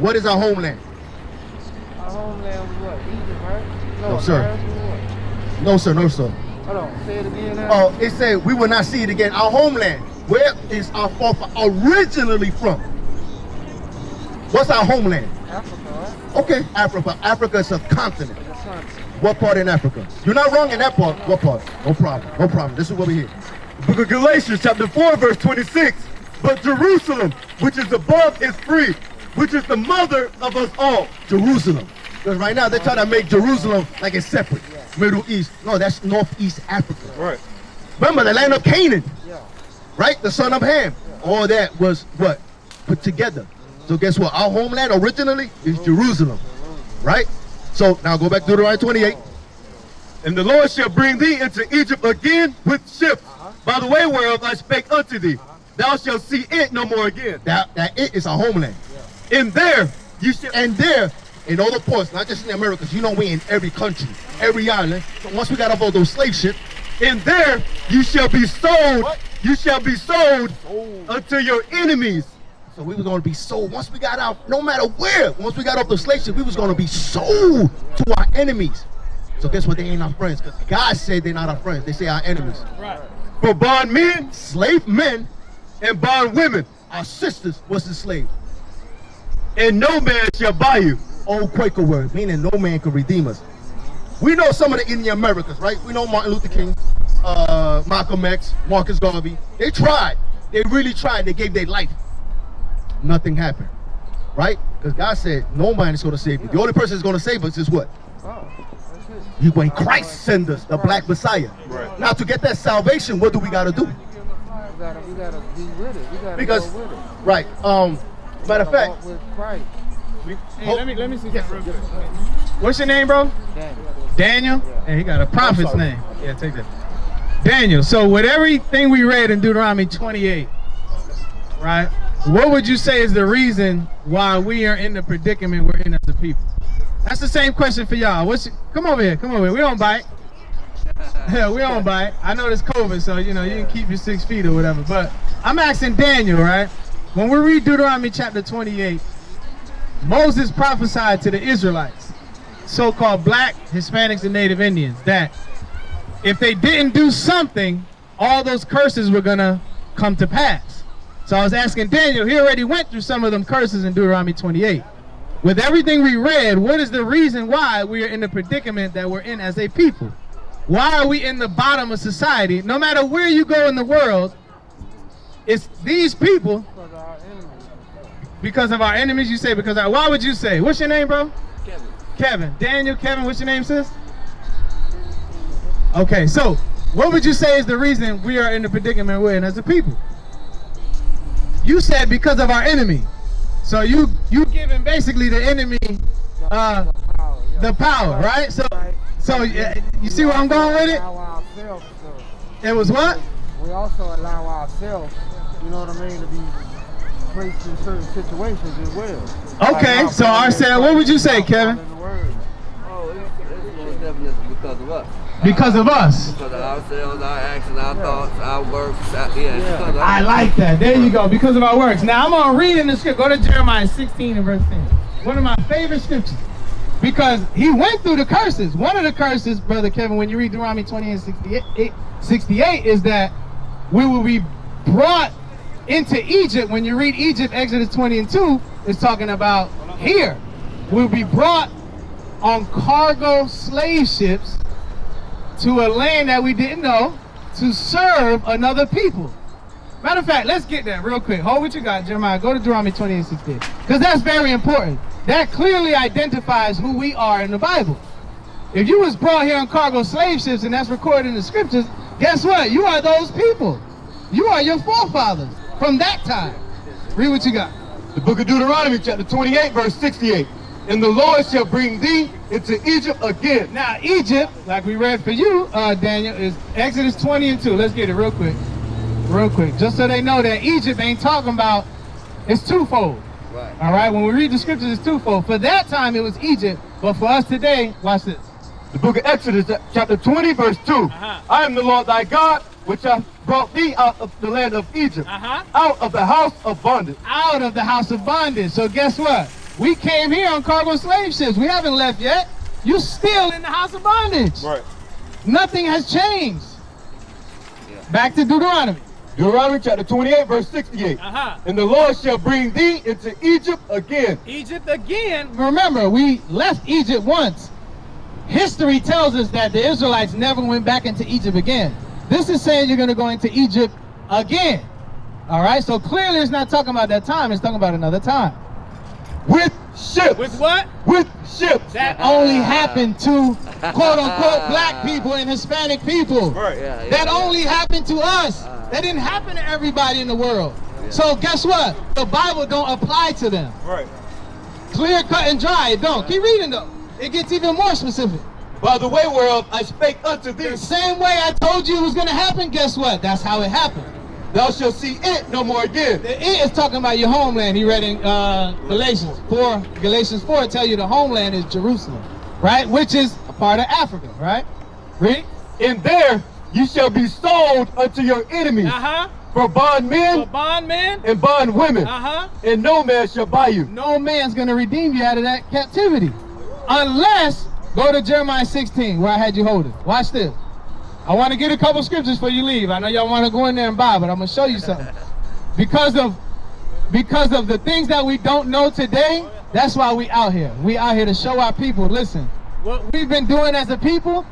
What is our homeland? Our homeland was what? Egypt, right? No, sir. No, sir. No, sir. Hold on. Say it again now. Oh, it said we will not see it again. Our homeland. Where is our forefather originally from? What's our homeland? Africa, right? Okay, Africa. Africa is a continent. What part in Africa? You're not wrong in that part. What part? No problem. No problem. This is what we hear. Book of Galatians, chapter 4, verse 26. But Jerusalem, which is above, is free, which is the mother of us all. Jerusalem. Because right now they're trying to make Jerusalem like it's separate. Middle East. No, that's Northeast Africa. Right. Remember the land of Canaan. Yeah. Right? The son of Ham. All that was what? Put together. So guess what? Our homeland originally is Jerusalem. Right? So now go back to Deuteronomy 28. And the Lord shall bring thee into Egypt again with ships, by the way whereof I spake unto thee. Thou shalt see it no more again. That it is our homeland. And there you shall... And there, in all the ports, not just in the Americas, you know we in every country, every island. So once we got off all those slave ships, and there you shall be sold. What? You shall be sold unto your enemies. So we were going to be sold. Once we got out, no matter where, once we got off the slave ship, we was going to be sold to our enemies. So guess what? They ain't our friends. Because God said they're not our friends. They say our enemies. Right. For bond men, slave men, and bond women, our sisters was enslaved. And no man shall buy you. Old Quaker word, meaning no man can redeem us. We know some of the Indian Americans, right? We know Martin Luther King, Malcolm X, Marcus Garvey. They tried. They really tried. They gave their life. Nothing happened, right? Because God said, no man is going to save you. The only person that's going to save us is what? You when Christ send us, the black Messiah. Right. Now to get that salvation, what do we got to do? We gotta be with it. We gotta because, go with it. Right. Matter of fact, with Christ. Hey, let me see something real quick. What's your name, bro? Daniel? Yeah. Hey, he got a prophet's name. Yeah, take that. Daniel. So with everything we read in Deuteronomy 28, right? What would you say is the reason why we are in the predicament we're in as a people? That's the same question for y'all. Come over here. Come over here. We don't bite. Yeah, we don't bite. I know there's COVID, so you know you can keep your 6 feet or whatever. But I'm asking Daniel, right? When we read Deuteronomy chapter 28, Moses prophesied to the Israelites, so-called black, Hispanics, and Native Indians, that if they didn't do something, all those curses were gonna come to pass. So I was asking Daniel, he already went through some of them curses in Deuteronomy 28. With everything we read, what is the reason why we are in the predicament that we're in as a people? Why are we in the bottom of society? No matter where you go in the world, it's these people. Because of our enemies, you say, because why would you say? What's your name, bro? Kevin. Kevin. Daniel, Kevin, what's your name, sis? Okay, so what would you say is the reason we are in the predicament we're in as a people? You said because of our enemy. So you giving basically the enemy the power, right? So you see where I'm going with it? It was what? We also allow ourselves, you know what I mean, to be placed in certain situations as well. Okay, so ourselves, what would you say, Kevin? Oh, it's definitely because of us. Because of us. Because of ourselves, our actions, our thoughts, our works. Because of I like that. There you go. Because of our works. Now I'm going to read in the script. Go to Jeremiah 16 and verse 10. One of my favorite scriptures. Because he went through the curses. One of the curses, Brother Kevin, when you read Deuteronomy 28 and 68 is that we will be brought into Egypt. When you read Egypt, Exodus 20 and 2, it's talking about here. We'll be brought on cargo slave ships to a land that we didn't know to serve another people. Matter of fact, let's get that real quick. Hold what you got, Jeremiah. Go to Deuteronomy 20 and 68. Because that's very important. That clearly identifies who we are in the Bible. If you was brought here on cargo slave ships and that's recorded in the scriptures, guess what? You are those people. You are your forefathers from that time. Read what you got. The book of Deuteronomy chapter 28 verse 68. And the Lord shall bring thee into Egypt again. Now Egypt, like we read for you, Daniel, is Exodus 20 and 2. Let's get it real quick. Real quick. Just so they know that Egypt ain't talking about, it's twofold. Right. All right, when we read the scriptures, it's twofold. For that time, it was Egypt. But for us today, watch this. The book of Exodus chapter 20 verse 2. I am the Lord thy God, which hath brought thee out of the land of Egypt, out of the house of bondage. Out of the house of bondage. So guess what? We came here on cargo slave ships. We haven't left yet. You still in the house of bondage. Right. Nothing has changed. Back to Deuteronomy. Deuteronomy chapter 28, verse 68. And the Lord shall bring thee into Egypt again. Egypt again. Remember, we left Egypt once. History tells us that the Israelites never went back into Egypt again. This is saying you're going to go into Egypt again. All right, so clearly it's not talking about that time. It's talking about another time. With ships. With what? With ships. That only happened to quote-unquote black people and Hispanic people. Right. That only happened to us. That didn't happen to everybody in the world. So guess what? The Bible don't apply to them. Right. Clear, cut, and dry. It don't. Keep reading though. It gets even more specific. By the way whereof I spake unto thee. The same way I told you it was going to happen, guess what? That's how it happened. Thou shalt see it no more again. The it is talking about your homeland. He read in Galatians 4. Galatians 4 tell you the homeland is Jerusalem, right? Which is a part of Africa, right? Read. And there you shall be sold unto your enemies for bondmen and bondwomen. And no man shall buy you. No man's going to redeem you out of that captivity. Unless, go to Jeremiah 16 where I had you hold it. Watch this. I want to get a couple scriptures before you leave. I know y'all want to go in there and buy, but I'm going to show you something. Because of the things that we don't know today, that's why we out here. We out here to show our people, listen, what we've been doing as a people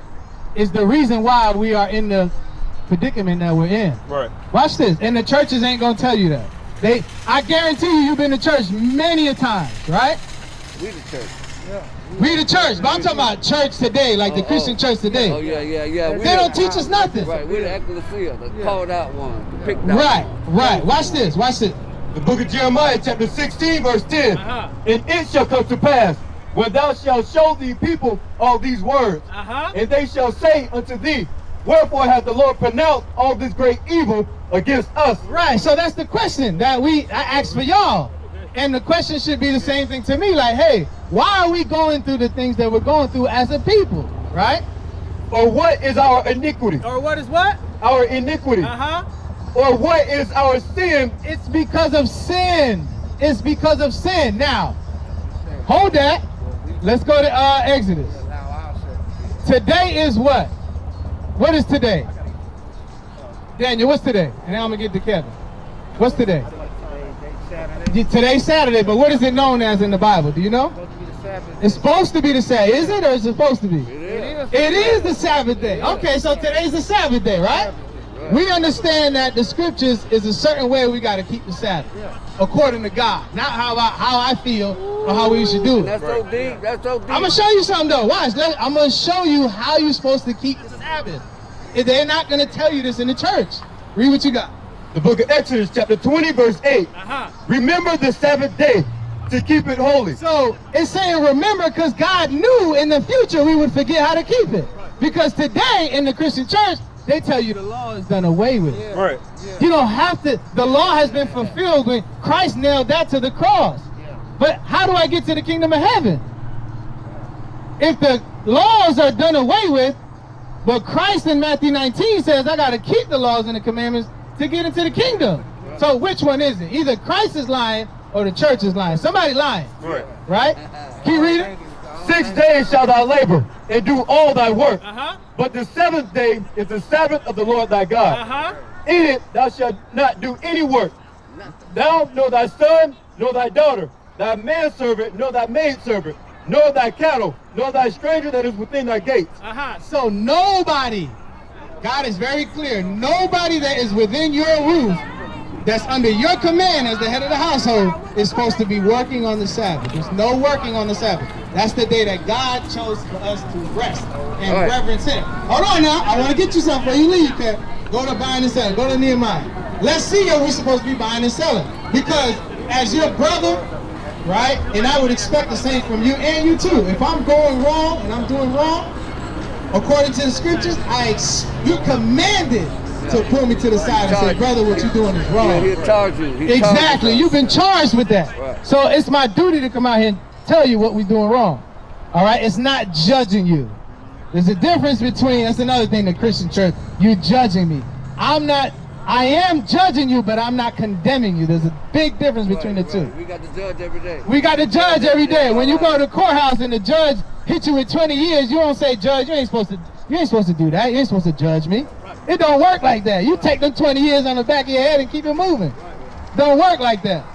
is the reason why we are in the predicament that we're in. Right. Watch this. And the churches ain't going to tell you that. I guarantee you've been to church many a times, right? We the church. We the church, but I'm talking about church today, like the Christian church today. Oh, yeah. They don't teach us nothing. Right, we're the ecclesia, the called out one, the picked out one. Right. Watch this. The book of Jeremiah, chapter 16, verse 10. And it shall come to pass, when thou shalt show the people all these words, and they shall say unto thee, wherefore hath the Lord pronounced all this great evil against us? Right, so that's the question that I asked for y'all. And the question should be the same thing to me, like, hey, why are we going through the things that we're going through as a people, right? Or what is our iniquity? Or what is what? Our iniquity. Or what is our sin? It's because of sin. It's because of sin. Now, hold that. Let's go to Exodus. Today is what? What is today? Daniel, what's today? And now I'm going to get to Kevin. What's today? Today's Saturday, but what is it known as in the Bible? Do you know? It's supposed to be the Sabbath. Is it, or is it supposed to be? It is the Sabbath day. Okay, so today's the Sabbath day, right? We understand that the scriptures is a certain way we got to keep the Sabbath, according to God, not how I feel or how we should do it. That's so deep. That's so deep. I'm gonna show you something though. Watch. I'm gonna show you how you're supposed to keep the Sabbath. They're not gonna tell you this in the church. Read what you got. The book of Exodus, chapter 20, verse 8. Remember the Sabbath day to keep it holy. So it's saying remember because God knew in the future we would forget how to keep it. Because today in the Christian church, they tell you the law is done away with. Right. You don't have to. The law has been fulfilled when Christ nailed that to the cross. But how do I get to the kingdom of heaven? If the laws are done away with, but Christ in Matthew 19 says I got to keep the laws and the commandments to get into the kingdom. So which one is it? Either Christ is lying or the church is lying. Somebody lying. Right? Keep reading. 6 days shalt thou labor and do all thy work. But the seventh day is the Sabbath of the Lord thy God. In it thou shalt not do any work. Thou, nor thy son, nor thy daughter, thy manservant, nor thy maidservant, nor thy cattle, nor thy stranger that is within thy gates. So nobody, God is very clear, nobody that is within your roof, that's under your command as the head of the household, is supposed to be working on the Sabbath. There's no working on the Sabbath. That's the day that God chose for us to rest and reverence Him. Hold on now, I want to get you something before you leave, Kev. Go to buying and selling, go to Nehemiah. Let's see what we're supposed to be buying and selling. Because as your brother, right, and I would expect the same from you and you too. If I'm going wrong and I'm doing wrong, according to the scriptures, you're commanded to pull me to the side and say, brother, what you're doing is wrong. Yeah, he'll charge you. Exactly, you've been charged with that. Right. So it's my duty to come out here and tell you what we're doing wrong. All right, it's not judging you. There's a difference between, that's another thing, the Christian church, you judging me. I'm not I am judging you, but I'm not condemning you. There's a big difference between the two. We got to judge every day. We got to judge every day. When you go to the courthouse and the judge hits you with 20 years, you don't say, Judge, you ain't supposed to do that. You ain't supposed to judge me. It don't work like that. You take them 20 years on the back of your head and keep it moving. Don't work like that.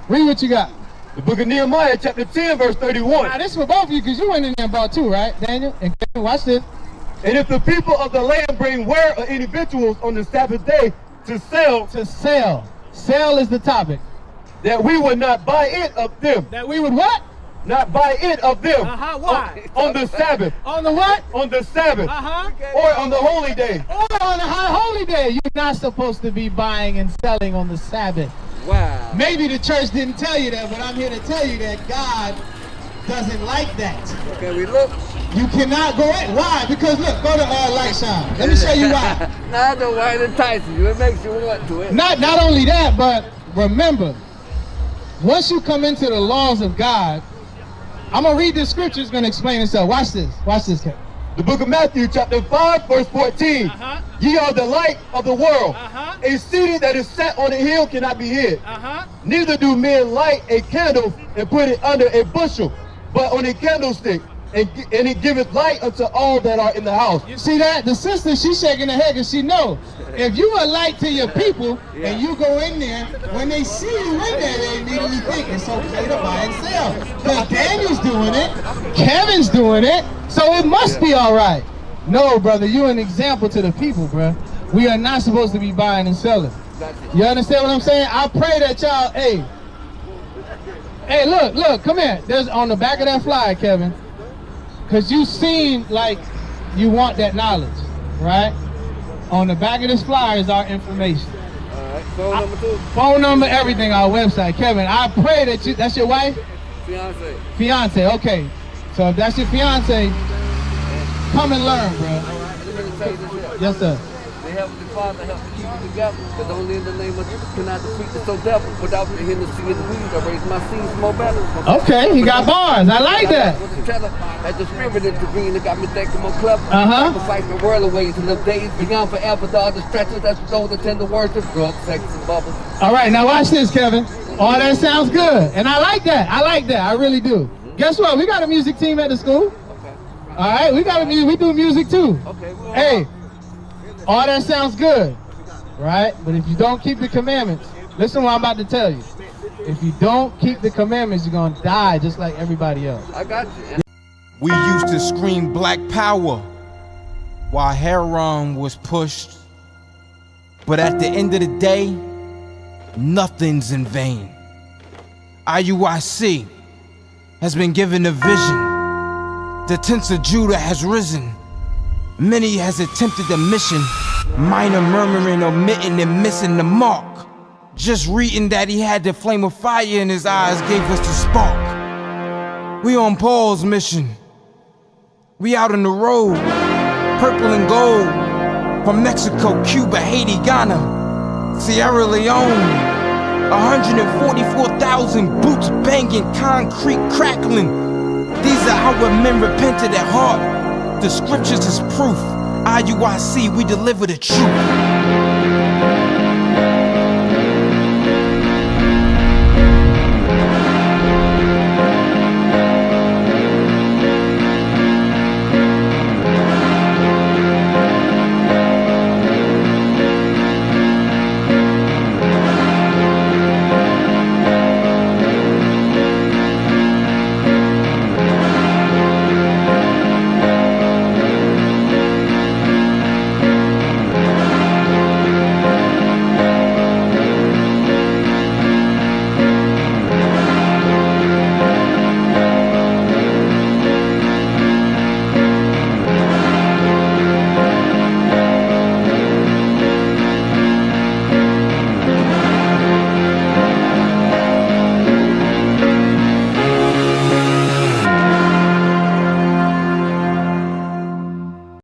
Read what you got. The book of Nehemiah, chapter 10, verse 31. Now, this is for both of you, because you went in there and bought two, right, Daniel? And Kevin, watch this. And if the people of the land bring ware or any victuals on the Sabbath day to sell, Sell is the topic. that we would not buy it of them. That we would what? Not buy it of them. Why? On the Sabbath. On the what? On the Sabbath. Or on the holy day. Or on the high holy day. You're not supposed to be buying and selling on the Sabbath. Wow. Maybe the church didn't tell you that, but I'm here to tell you that God doesn't like that. Can we look? You cannot go in. Why? Because look, go to Light Shine. Let me show you why. Nah, the why it entices you. It makes you want to it. Not only that, but remember, once you come into the laws of God, I'm going to read this scripture. It's going to explain itself. Watch this. Watch this, Kevin. The book of Matthew, chapter 5, verse 14. Ye are the light of the world. A city that is set on a hill cannot be hid. Neither do men light a candle and put it under a bushel, but on a candlestick, and it giveth light unto all that are in the house. You see that? The sister, she's shaking her head because she knows. If you are light to your people and you go in there, when they see you in there, they immediately think it's okay to buy and sell. Because Daniel's doing it, Kevin's doing it, so it must be all right. No, brother, you're an example to the people, bro. We are not supposed to be buying and selling. You understand what I'm saying? I pray that y'all, hey, look, come here. There's on the back of that flyer, Kevin, because you seem like you want that knowledge, right? On the back of this flyer is our information. All right. Phone number 2. Phone number, everything, our website. Kevin, I pray that you, that's your wife? Fiance. Fiance, okay. So if that's your fiance, come and learn, bro. All right. Let me tell you this here. Yes, sir. The Heavenly Father help to keep it together. Because only in the name of Jesus can I defeat the so devil. Without the Hennessy and the weed, I raise my seeds more better. Okay, he got bars. I like that. As the spirit intervened, it got me thinking more clever. Fight the world away to live days beyond forever. The other stretches that's those that tend to worship drugs, sex, and bubbles. All right, now watch this, Kevin. Oh, that sounds good. And I like that. I really do. Guess what? We got a music team at the school. Okay. All right, we do music too. Okay. Hey, all that sounds good, right? But if you don't keep the commandments, listen to what I'm about to tell you. If you don't keep the commandments, you're going to die just like everybody else. I got you. We used to scream black power while heroin was pushed. But at the end of the day, nothing's in vain. IUIC has been given a vision. The tents of Judah has risen. Many has attempted the mission, minor murmuring, omitting, and missing the mark. Just reading that he had the flame of fire in his eyes gave us the spark. We on Paul's mission. We out on the road, purple and gold, from Mexico, Cuba, Haiti, Ghana, Sierra Leone. 144,000 boots banging, concrete crackling. These are our men repented at heart. The scriptures is proof. IUIC, we deliver the truth.